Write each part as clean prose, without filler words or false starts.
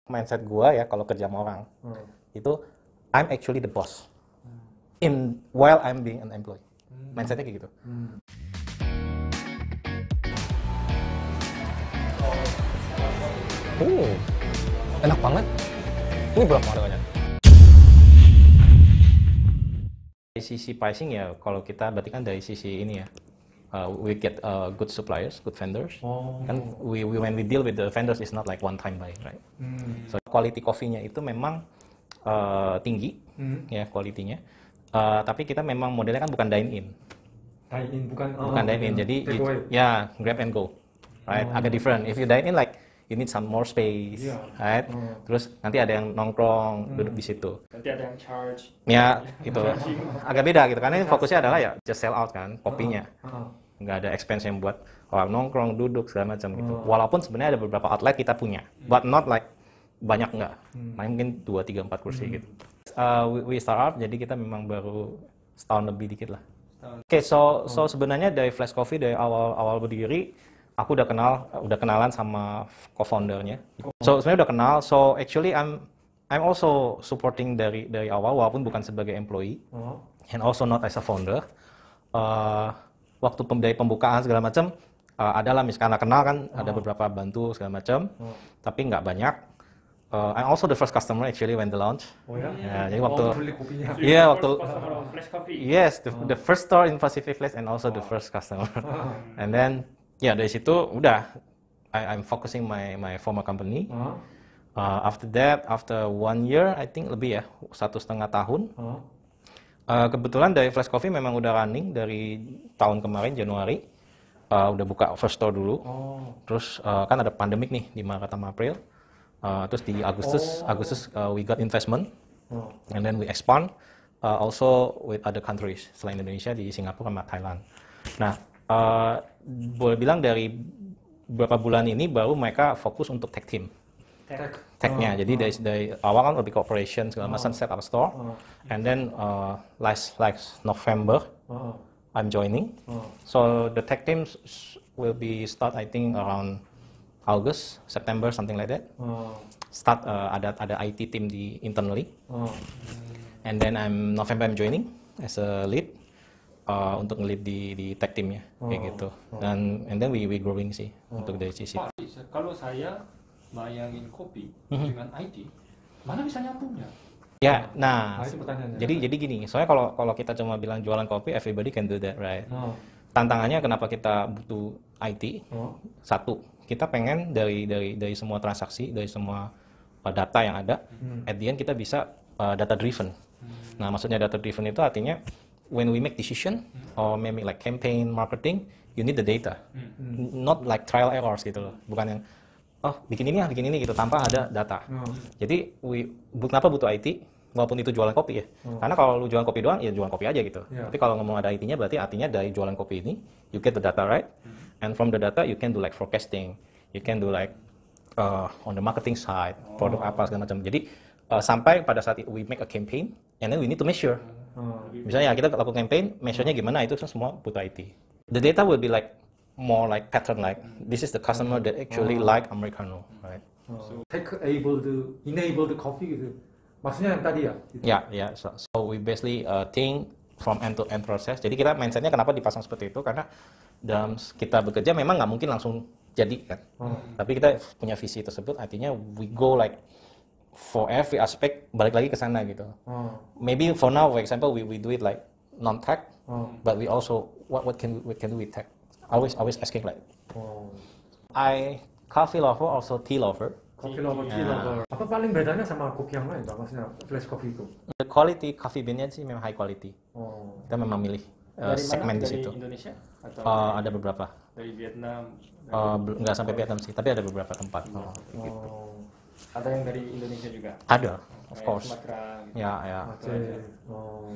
mindset gua ya kalau kerja sama orang itu I'm actually the boss while I'm being an employee. Mindsetnya kayak gitu. Enak banget. Ini berapa harganya? Dari sisi pricing ya, kalau kita berarti kan dari sisi ini ya, we get good suppliers, good vendors. Kan when we deal with the vendors, it's not like one time buy, right? So quality coffee-nya itu memang tinggi, ya quality-nya. Tapi kita memang modelnya kan bukan dine in. Bukan dine in, jadi ya grab and go, right? Agak different. If you dine in like you need some more space, right? Terus nanti ada yang nongkrong duduk di situ. Nanti ada yang charge. Ya, itu agak beda gitu. Karena ini fokusnya adalah ya just sell out kan, kopinya. Nggak ada expense yang buat orang nongkrong, duduk segala macam gitu. Walaupun sebenarnya ada beberapa outlet kita punya, but not like banyak nggak. Mungkin 2, 3, 4 kursi gitu. We start up, jadi kita memang baru setahun lebih dikit lah. Oke, so sebenarnya dari Flash Coffee dari awal berdiri, aku udah kenalan sama co-foundernya. So sebenarnya udah kenal. So actually I'm also supporting dari awal walaupun bukan sebagai employee, and also not as a founder. Waktu dari pembukaan segala macam adalah misalkan kenal kan ada beberapa bantu segala macam, tapi nggak banyak. I'm also the first customer actually when the launch. Ya, jadi waktu beli kopinya. waktu Flash Coffee. yes, the first store in Pacific Place and also the first customer. And then dari situ udah I'm focusing my former company. After that, after 1 year, I think lebih ya 1,5 tahun. Kebetulan dari Flash Coffee memang udah running dari tahun kemarin Januari. Udah buka first store dulu. Terus kan ada pandemik nih di Maret sama April. Terus di Agustus we got investment. And then we expand also with other countries selain Indonesia, di Singapura sama Thailand. Nah, boleh bilang dari beberapa bulan ini baru mereka fokus untuk tech team. Tech-nya. Jadi dari awal kan lebih ke operation segala macam, set up store. And then last November I'm joining. So the tech team will be start I think around August, September, something like that. Start ada IT team di internally. And then November I'm joining as a lead. Untuk nge-lead di tech teamnya kayak gitu. And then we growing sih untuk dari sisi. Kalau saya bayangin kopi dengan IT, mana bisa nyambungnya? Ya, nah itu pertanyaannya. jadi gini, soalnya kalau kita cuma bilang jualan kopi, everybody can do that, right? Tantangannya kenapa kita butuh IT? Satu, kita pengen dari semua transaksi, dari semua data yang ada, at the end kita bisa data driven. Nah, maksudnya data driven itu artinya when we make decision or maybe like campaign marketing, you need the data, not like trial errors gitu loh. Bukan yang bikin ini gitu tanpa ada data. Jadi kenapa butuh IT? Walaupun itu jualan kopi ya. Karena kalau lu jualan kopi doang, ya jualan kopi aja gitu. Tapi kalau ngomong ada IT-nya, berarti artinya dari jualan kopi ini, you get the data right, and from the data you can do like forecasting, you can do like on the marketing side, produk apa segala macam. Jadi sampai pada saat we make a campaign, and then we need to measure. Misalnya kita lakukan campaign, measure-nya gimana, itu semua butuh IT. The data will be like more like pattern, like this is the customer that actually like Americano, right? Enabled coffee gitu. Maksudnya yang tadi ya? Gitu. Ya. So we basically think from end to end process. Jadi kita mindsetnya kenapa dipasang seperti itu? Karena dalam kita bekerja memang nggak mungkin langsung jadi kan. Tapi kita punya visi tersebut, artinya we go like for every aspect balik lagi ke sana gitu. Maybe for now, for example, we do it like non-tech, but we also what can we do with tech? Always asking like, I coffee lover also tea lover. Coffee lover, tea lover. Apa paling bedanya sama kopi yang lain, Pak? Maksudnya Flash Coffee itu? The quality coffee bean-nya sih memang high quality. Kita memang milih segmen di situ. Dari Indonesia? Atau ada beberapa. dari Vietnam? Nggak sampai Vietnam sih, tapi ada beberapa tempat. Gitu. Ada yang dari Indonesia juga? Ada, of course. Sumatera, gitu. Ya.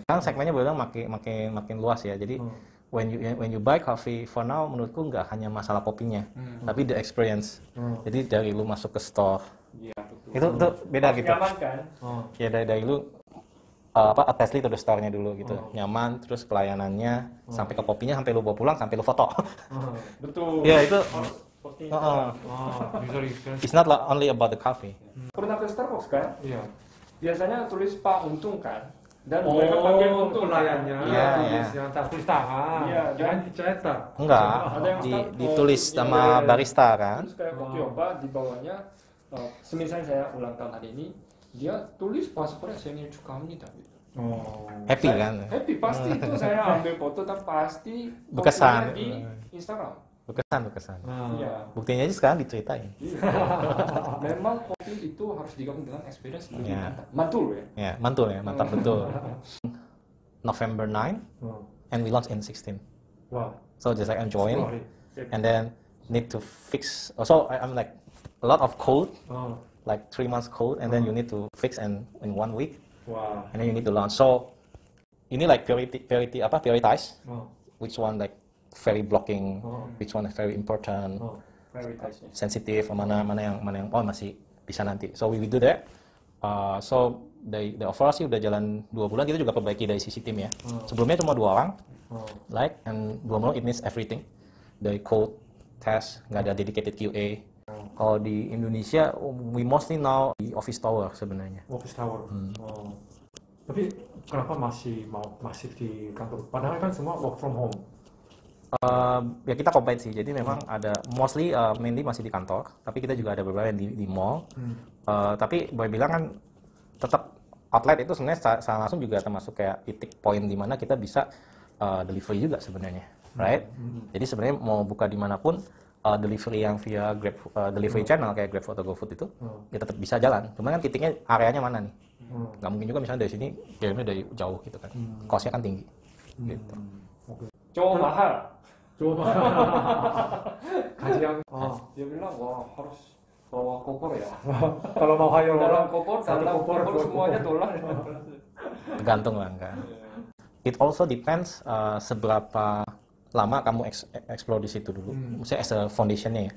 Kan segmennya bilang makin luas ya. Jadi when you buy coffee, for now menurutku nggak hanya masalah kopinya, tapi the experience. Jadi dari lu masuk ke store, itu beda gitu. Nyaman kan? Ya dari lu attach to the store-nya dulu gitu, nyaman, terus pelayanannya sampai ke kopinya, sampai lu bawa pulang, sampai lu foto. Betul. Ya itu seperti user experience. It's not only about the coffee. pernah ke Starbucks kan? Iya. Biasanya tulis Pak Untung kan, dan mereka panggil Untung pelayannya, Iya, tulisnya tulis tangan, Iya, jangan dicetak. Enggak, Ada yang ditulis iya, sama iya. barista kan. Terus kayak kopi oba di bawahnya, semisal saya ulang tahun hari ini, dia tulis paspornya 생일 축하합니다. Happy kan? Happy pasti itu saya ambil foto dan pasti Berkesan. fotonya di Instagram. Berkesan. Iya. Buktinya aja sekarang diceritain. Iya. Memang kopi itu harus digabung dengan experience lebih Iya. mantap. Mantul ya. Ya, mantul ya, mantap betul. November 9 and we launch in 16. Wow. So just like I'm join Sorry. and then need to fix. Also I'm like a lot of code, like 3 months code, and then you need to fix in 1 week, Wow. and then you need to launch. So ini like prioritize which one like very blocking, which one is very important, Prioritize. sensitive, mana yang oh masih bisa nanti. So we do that. So the overall sih udah jalan 2 bulan. Kita juga perbaiki dari sisi tim ya. Sebelumnya cuma 2 orang, like, and 2 bulan it means everything. Dari code, test, nggak ada dedicated QA. Kalau di Indonesia, we mostly now di office tower sebenarnya. Office tower. Tapi kenapa masih masif di kantor? Padahal kan semua work from home. Ya kita combine sih, jadi memang ada mostly mainly masih di kantor, tapi kita juga ada beberapa yang di mall. Tapi boleh bilang kan tetap outlet itu sebenarnya secara langsung juga termasuk kayak titik poin di mana kita bisa delivery juga sebenarnya, right? Jadi sebenarnya mau buka dimanapun delivery yang via Grab delivery channel kayak GrabFood atau GoFood itu ya tetap bisa jalan. Cuma kan titiknya areanya mana nih? Nggak mungkin juga misalnya dari sini kirimnya dari jauh gitu kan, cost-nya kan tinggi. Gitu. Jauh mahal. Coba gaji yang Dia bilang wah harus bawa koper ya. kalau mau hire Dalam orang koper, satu dalam koper, koper dua semuanya koper. dolar. Tergantung lah kan. It also depends seberapa lama kamu explore di situ dulu. Maksudnya as a foundationnya ya.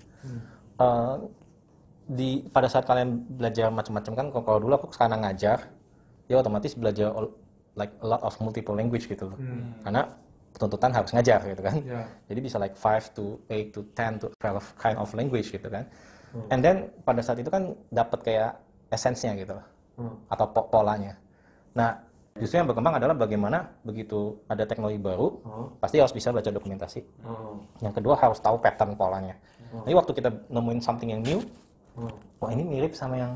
Pada saat kalian belajar macam-macam kan, kalau dulu aku sekarang ngajar, ya otomatis belajar like a lot of multiple language gitu loh. Karena tuntutan harus ngajar gitu kan. Yeah. Jadi bisa like 5 to 8 to 10 to 12 kind of language gitu kan. And then pada saat itu kan dapat kayak essence-nya gitu loh. Atau polanya. Nah, justru yang berkembang adalah bagaimana begitu ada teknologi baru, pasti harus bisa baca dokumentasi. Yang kedua harus tahu pattern polanya. Jadi waktu kita nemuin something yang new, wah ini mirip sama yang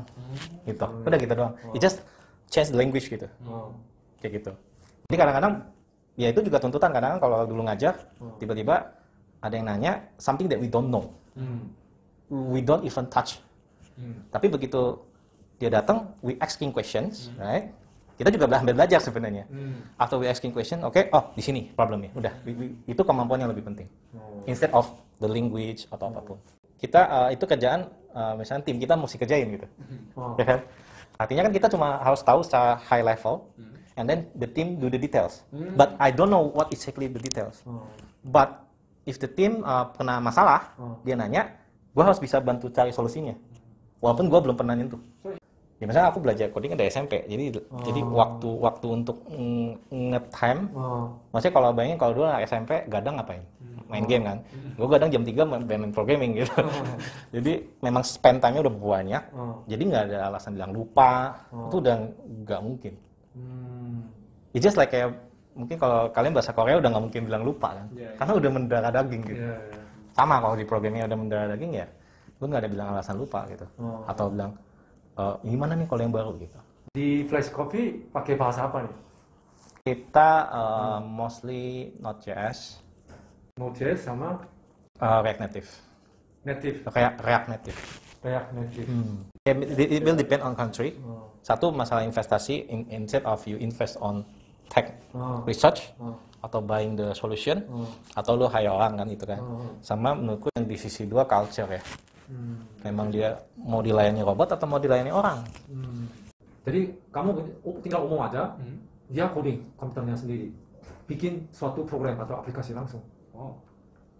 gitu. Udah gitu doang. It just change the language gitu. Kayak gitu. Jadi kadang-kadang ya itu juga tuntutan. Kadang-kadang kalau dulu ngajar, tiba-tiba ada yang nanya something that we don't know. We don't even touch. Tapi begitu dia datang, we asking questions, right? Kita juga belajar sebenarnya. After we asking question, oke, oh di sini problemnya. Udah, itu kemampuan yang lebih penting. Instead of the language atau apapun. Kita itu kerjaan, misalnya tim kita mesti kerjain gitu. Ya kan? Artinya kan kita cuma harus tahu secara high level, and then the team do the details. But I don't know what exactly the details. But if the team kena masalah, dia nanya, gue harus bisa bantu cari solusinya. Walaupun gue belum pernah nyentuh. Ya misalnya aku belajar coding dari SMP, jadi waktu untuk nge-time, maksudnya kalau bayangin kalau dulu anak SMP gadang ngapain? Main game kan? Gue gadang jam 3 main programming gitu. Jadi memang spend time-nya udah banyak, jadi nggak ada alasan bilang lupa, itu udah nggak mungkin. It's just like kayak, mungkin kalau kalian bahasa Korea udah nggak mungkin bilang lupa kan? Karena udah mendarah daging gitu. Sama kalau di programming udah mendarah daging ya, lu nggak ada bilang alasan lupa gitu. Atau bilang, gimana nih kalau yang baru gitu. Di Flash Coffee pakai bahasa apa nih? Kita mostly Node.js, Node.js sama React Native. Kayak React Native. React Native. It will depend on country. Satu masalah investasi, instead of you invest on tech research atau buying the solution, atau lu hire orang kan itu kan. Sama menurutku yang di sisi dua culture ya. Memang dia mau dilayani robot atau mau dilayani orang. Jadi kamu tinggal umum aja, dia coding komputernya sendiri, bikin suatu program atau aplikasi langsung.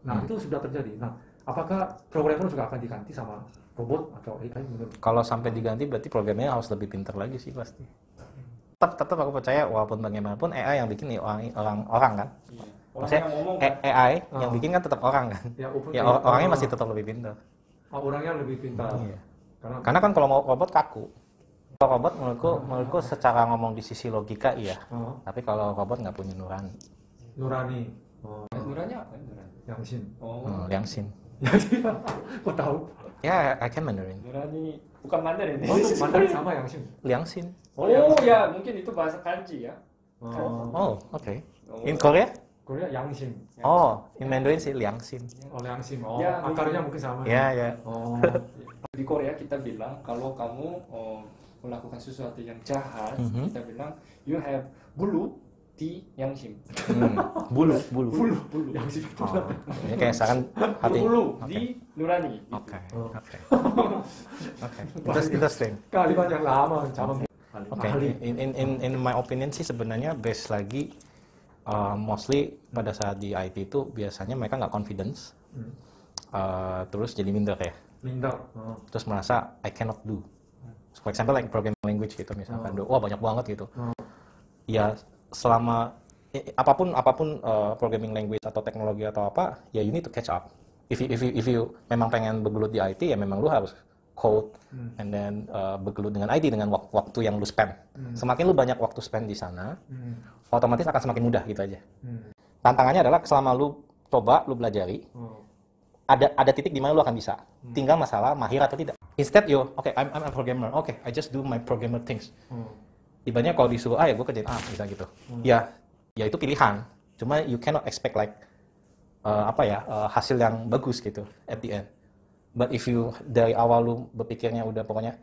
Nah itu sudah terjadi. Nah apakah programmer juga akan diganti sama robot atau AI menurut? Kalau sampai diganti berarti programnya harus lebih pintar lagi sih pasti. Tetap aku percaya walaupun bagaimanapun AI yang bikin orang kan. Maksudnya yang ngomong AI yang bikin kan tetap orang kan. Ya orangnya masih tetap lebih pintar. Orangnya lebih pintar. Iya. Karena kan kalau mau robot kaku. Kalau robot menurutku secara ngomong di sisi logika iya. Tapi kalau robot nggak punya nurani. Nurani. Nurani apa? Yangsin. Liangsin. Kok tahu? Ya, I can Mandarin. Nurani bukan Mandarin. Itu Mandarin sama Yangsin. Liangsin. Ya mungkin itu bahasa kanji ya. Okay. In Korea? Korea Yangsin. In Mandarin sih Liangsin. Yangsin. Ya, akarnya mungkin sama. Ya. Di Korea kita bilang kalau kamu melakukan sesuatu yang jahat, kita bilang you have bulu di Yangsim. Bulu. Yangsin. Ini kayak seakan hati. Bulu di Nurani. Oke. Interesting. Kalimat yang lama, cabang. In my opinion sih sebenarnya base lagi mostly pada saat di IT itu biasanya mereka nggak confidence, terus jadi minder ya. Terus merasa I cannot do. For example like programming language gitu misalkan, wah banyak banget gitu. Ya selama apapun programming language atau teknologi atau apa, ya you need to catch up. If you memang pengen bergelut di IT ya memang lu harus code and then bergelut dengan IT dengan waktu yang lu spend. Semakin lu banyak waktu spend di sana, otomatis akan semakin mudah gitu aja. Tantangannya adalah selama lu coba, lu belajari, ada titik di mana lu akan bisa. Tinggal masalah mahir atau tidak. Instead I'm a programmer. I just do my programmer things. Ibaratnya kalau disuruh ya gue kerjain bisa gitu. Ya itu pilihan. Cuma you cannot expect like hasil yang bagus gitu at the end. But if you dari awal lu berpikirnya udah pokoknya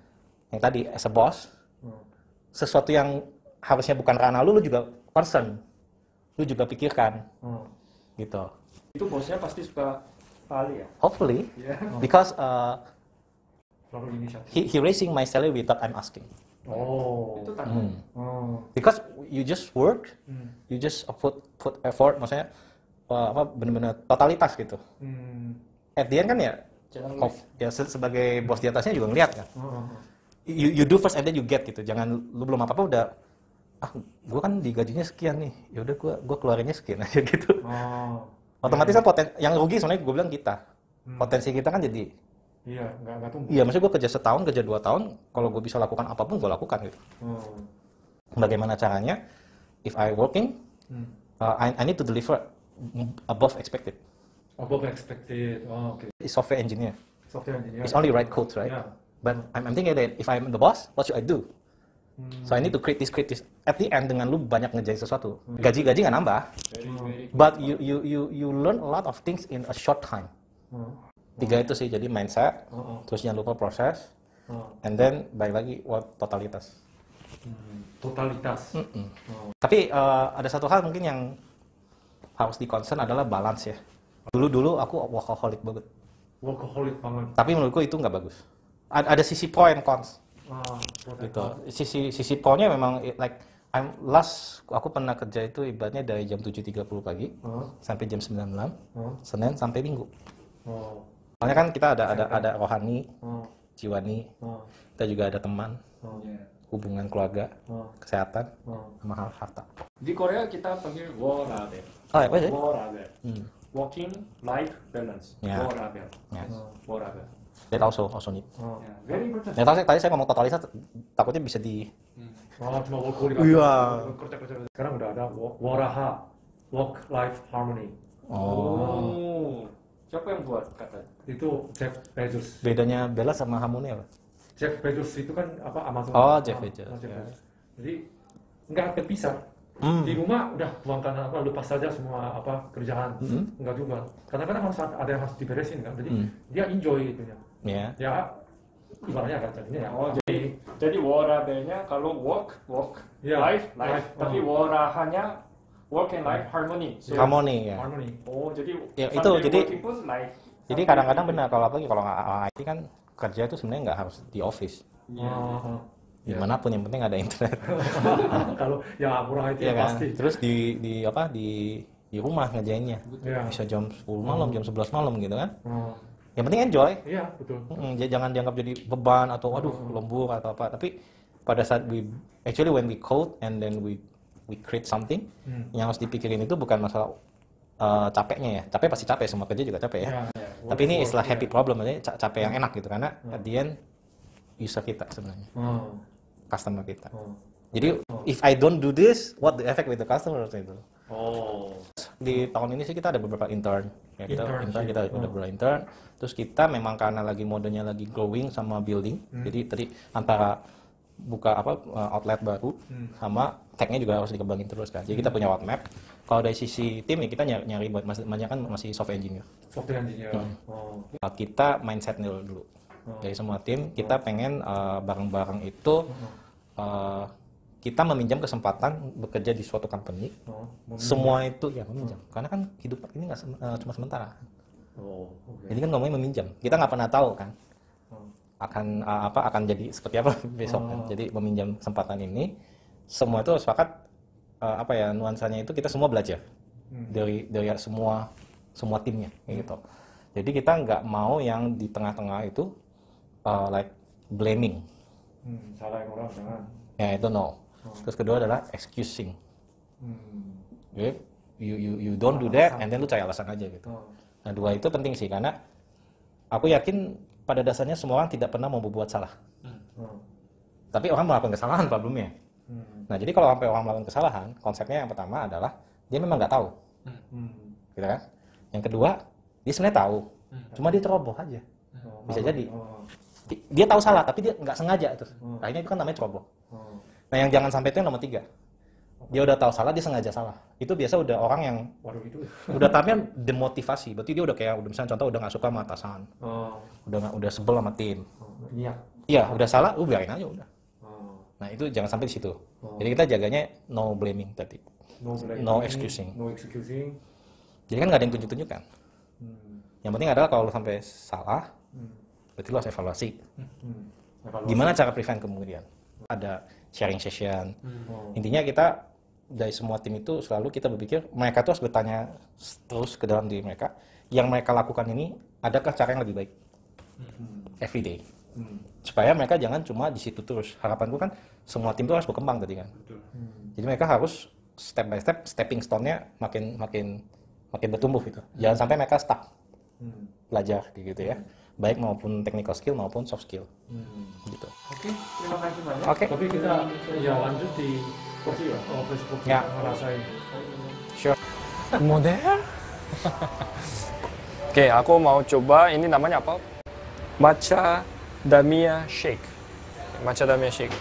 yang tadi as a boss, sesuatu yang harusnya bukan ranah lu juga concern, lu juga pikirkan, gitu. Itu bosnya pasti suka kali ya? Hopefully, because he raising my salary without I'm asking. Itu tanda. Because you just work, you just put effort, maksudnya benar-benar totalitas gitu. At the end kan ya sebagai bos di atasnya juga ngeliat kan. You do first and then you get gitu. Jangan lu belum apa-apa udah gue kan digajinya sekian nih. Ya udah gue keluarinnya sekian aja gitu. Otomatis kan yang rugi sebenarnya gue bilang kita. Potensi kita kan jadi nggak tumbuh. Iya, maksudnya gue kerja setahun, kerja 2 tahun, kalau gue bisa lakukan apapun gue lakukan gitu. Bagaimana caranya? If I working, I need to deliver above expected. Above expected. It's software engineer. It's only write code, right? Yeah. But I'm thinking that if I'm the boss, what should I do? So I need to create this. At the end dengan lu banyak ngerjain sesuatu, gaji nggak nambah. But you learn a lot of things in a short time. 3 itu sih, jadi mindset, terus jangan lupa proses, and then balik lagi totalitas. Totalitas. Tapi ada satu hal mungkin yang harus di-concern adalah balance ya. Dulu aku workaholic banget. Workaholic banget. Tapi menurutku itu nggak bagus. Ada sisi pro and cons. Gitu. Sisi pro-nya memang like aku pernah kerja itu ibaratnya dari jam 7.30 pagi sampai jam 9 malam, Senin sampai Minggu. Soalnya kan kita ada rohani, jiwani, kita juga ada teman, hubungan keluarga, kesehatan, sama hal harta. Di Korea kita panggil 워라벨. Apa sih? 워라벨. Working life balance. 워라벨. 워라벨. That also need. Very important. Ya, tadi saya ngomong totalitas, takutnya bisa di. Cuma workaholic. Iya. Sekarang udah ada 워라하, work life harmony. Siapa yang buat kata? Itu Jeff Bezos. Bedanya Bella sama Harmony apa? Jeff Bezos itu kan Amazon. Jeff Bezos. Jadi nggak terpisah. Di rumah udah buangkan lepas saja semua kerjaan. Enggak juga. Karena kan ada yang harus diberesin kan. Jadi dia enjoy itunya. Ya ibaratnya kan jadinya ya. Jadi 워라벨nya kalau work, life. Tapi 워라하nya work and life harmony. Harmony ya. Harmony. Jadi ya, itu jadi pun life. Jadi kadang-kadang benar kalau IT kan kerja itu sebenarnya nggak harus di office. Dimanapun yang penting ada internet. Kalau ya murah itu ya kan? pasti. Terus di rumah ngerjainnya. Bisa jam 10 malam, jam 11 malam gitu kan. Yang penting enjoy. Iya, betul. Jangan dianggap jadi beban atau lembur atau apa. Tapi pada saat when we code and then we create something, yang harus dipikirin itu bukan masalah capeknya ya. Capek pasti capek, semua kerja juga capek ya. Tapi ini istilah happy problem, ini capek yang enak gitu karena at the end user kita sebenarnya, customer kita. Jadi if I don't do this, what the effect with the customer itu? Di tahun ini sih kita ada beberapa intern, ya kita udah beberapa intern. Terus kita memang karena lagi modenya lagi growing sama building, jadi tadi antara buka outlet baru sama tech-nya juga harus dikembangin terus kan. Jadi kita punya roadmap. Kalau dari sisi tim ya kita nyari buat banyak kan masih software engineer. Kita mindset dulu. Dari semua tim kita pengen bareng-bareng itu kita meminjam kesempatan bekerja di suatu company. Semua itu ya meminjam. Karena kan hidup ini nggak cuma sementara. Jadi kan ngomongnya meminjam. Kita nggak pernah tahu kan akan jadi seperti apa besok kan. Jadi meminjam kesempatan ini semua itu sepakat nuansanya itu kita semua belajar dari semua timnya gitu. Jadi kita nggak mau yang di tengah-tengah itu like blaming. Salahin orang jangan. Ya itu no. Terus kedua adalah excusing. Jadi you don't do that and then lu cari alasan aja gitu. Nah dua itu penting sih karena aku yakin pada dasarnya semua orang tidak pernah mau berbuat salah. Tapi orang melakukan kesalahan problemnya. Nah jadi kalau sampai orang melakukan kesalahan, konsepnya yang pertama adalah dia memang nggak tahu. Gitu kan? Yang kedua, dia sebenarnya tahu. Cuma dia ceroboh aja. Bisa jadi. Dia tahu salah tapi dia nggak sengaja terus. Akhirnya itu kan namanya ceroboh. Nah yang jangan sampai itu yang nomor 3. Dia udah tahu salah, dia sengaja salah. Itu biasa udah orang yang udah tahapnya demotivasi. Berarti dia udah misalnya contoh udah nggak suka sama atasan. Udah sebel sama tim. Iya, udah salah, biarin aja udah. Nah itu jangan sampai di situ. Jadi kita jaganya no blaming tadi. No excusing. Jadi kan nggak ada yang tunjuk-tunjukkan. Yang penting adalah kalau lo sampai salah, berarti lo harus evaluasi. Gimana cara prevent kemudian? Ada sharing session. Intinya kita dari semua tim itu selalu kita berpikir mereka tuh harus bertanya terus ke dalam diri mereka. Yang mereka lakukan ini adakah cara yang lebih baik? Every day. Supaya mereka jangan cuma di situ terus. Harapanku kan semua tim itu harus berkembang tadi kan. Jadi mereka harus step by step, stepping stone-nya makin bertumbuh gitu. Jangan sampai mereka stuck belajar gitu ya. Baik maupun technical skill maupun soft skill. Gitu. Oke, terima kasih banyak. Oke. Tapi kita lanjut di kopi ya. Fresh kopi Ya. ngerasain. Sure. Modern? Oke, aku mau coba ini namanya apa? Matcha Damia Shake. Matcha Damia Shake.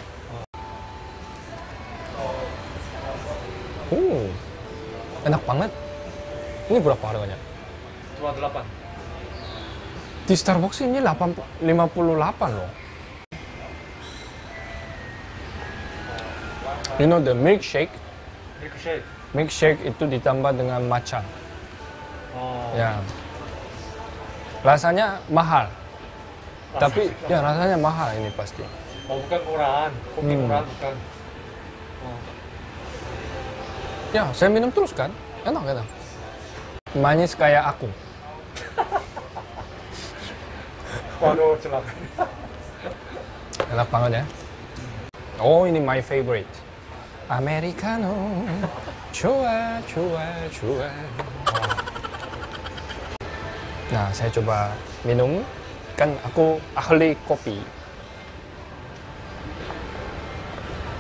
Enak banget. Ini berapa harganya? Cuma 8. Di Starbucks ini 58 loh. You know the milkshake? Milkshake itu ditambah dengan matcha. Ya. Rasanya mahal. Tapi ya rasanya mahal ini pasti. Bukan murahan. Kopi murahan bukan. Ya, saya minum terus kan. Enak. Manis kayak aku. Waduh, celaka. Enak banget ya. Oh, ini my favorite. Americano. Chua. Nah, saya coba minum. Kan aku ahli kopi.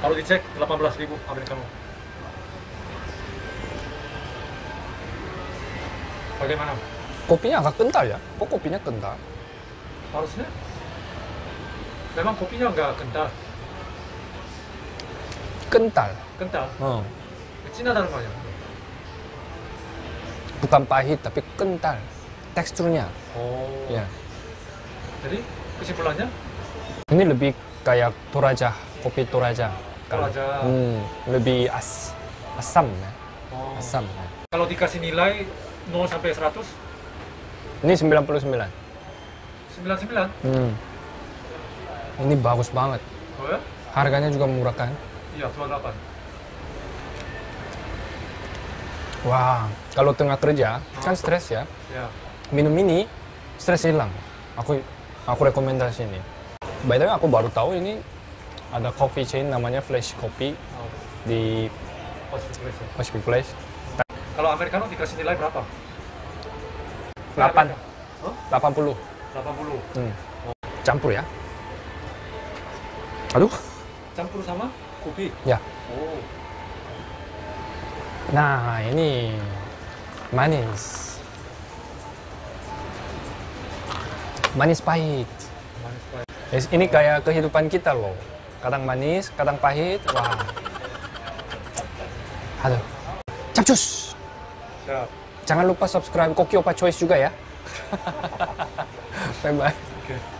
Kalau dicek 18.000 Americano. Bagaimana? Kopinya agak kental ya. Kok kopinya kental? Harusnya. Memang kopinya nggak kental. Kental. Cina dalam aja. Bukan pahit tapi kental. Teksturnya. Ya. Jadi kesimpulannya? Ini lebih kayak Toraja, kopi Toraja. Toraja. Lebih asam ya. Asam. Ya. Kalau dikasih nilai 0 sampai 100? Ini 99. 99? Ini bagus banget. Oh ya? Harganya juga murah kan? Iya, cuma 8. Wah, kalau tengah kerja kan stres ya. Ya. Minum ini stres hilang. Aku rekomendasi ini. By the way, aku baru tahu ini ada coffee chain namanya Flash Coffee di Pacific Place. Kalau americano dikasih nilai berapa? 8. Hah? 80. 80. Campur ya. Aduh. Campur sama kopi. Ya. Oh. Nah, ini manis. Manis pahit. Manis pahit. Ini kayak kehidupan kita loh. Kadang manis, kadang pahit. Wah. Aduh. Capcus. Siap. Jangan lupa subscribe Koki Opa Choice juga ya. Bye bye. Oke.